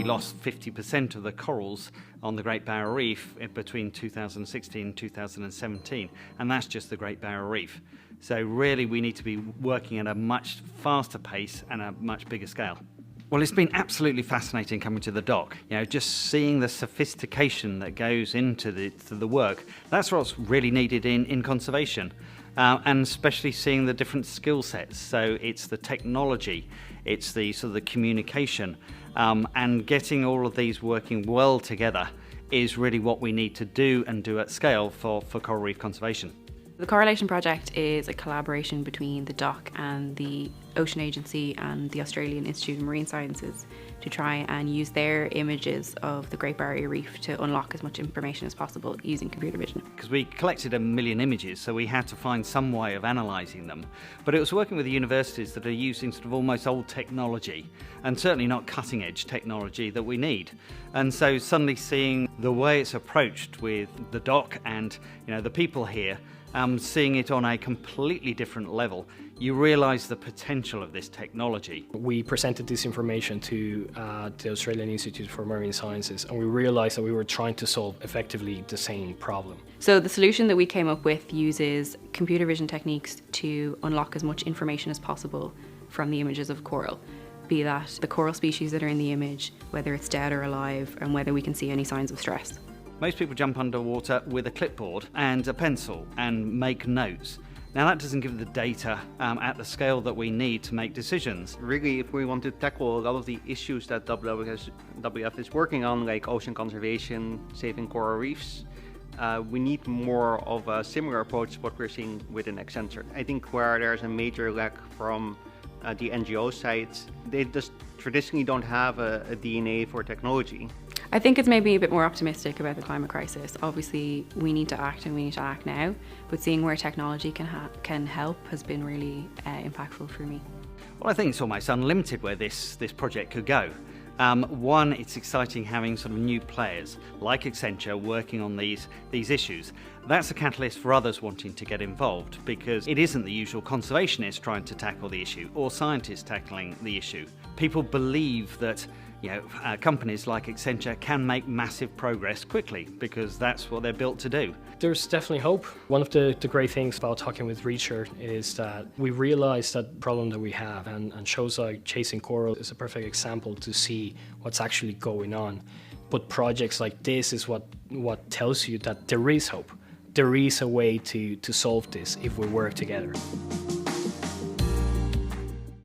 we lost 50% of the corals on the Great Barrier Reef between 2016 and 2017, and that's just the Great Barrier Reef. So really we need to be working at a much faster pace and a much bigger scale. Well, it's been absolutely fascinating coming to the dock. You know, just seeing the sophistication that goes into the work. That's what's really needed in conservation, and especially seeing the different skill sets. So it's the technology, it's the sort of the communication, and getting all of these working well together is really what we need to do and do at scale for coral reef conservation. The Coral-ation project is a collaboration between the dock and the Ocean Agency and the Australian Institute of Marine Sciences to try and use their images of the Great Barrier Reef to unlock as much information as possible using computer vision. Because we collected 1 million images, so we had to find some way of analysing them. But it was working with the universities that are using sort of almost old technology, and certainly not cutting edge technology that we need. And so suddenly seeing the way it's approached with the dock and the people here, seeing it on a completely different level, you realise the potential of this technology. We presented this information to the Australian Institute for Marine Sciences, and we realised that we were trying to solve effectively the same problem. So the solution that we came up with uses computer vision techniques to unlock as much information as possible from the images of coral, be that the coral species that are in the image, whether it's dead or alive, and whether we can see any signs of stress. Most people jump underwater with a clipboard and a pencil and make notes. Now that doesn't give the data at the scale that we need to make decisions. Really, if we want to tackle a lot of the issues that WWF is working on, like ocean conservation, saving coral reefs, we need more of a similar approach to what we're seeing within Accenture. I think where there's a major lack from the NGO side, they just traditionally don't have a DNA for technology. I think it's maybe a bit more optimistic about the climate crisis. Obviously, we need to act and we need to act now, but seeing where technology can help has been really impactful for me. Well, I think it's almost unlimited where this project could go. One, it's exciting having sort of new players like Accenture working on these issues. That's a catalyst for others wanting to get involved, because it isn't the usual conservationists trying to tackle the issue or scientists tackling the issue. People believe that companies like Accenture can make massive progress quickly because that's what they're built to do. There's definitely hope. One of the great things about talking with Reacher is that we realize that problem that we have, and shows like Chasing Coral is a perfect example to see what's actually going on. But projects like this is what tells you that there is hope. There is a way to solve this if we work together.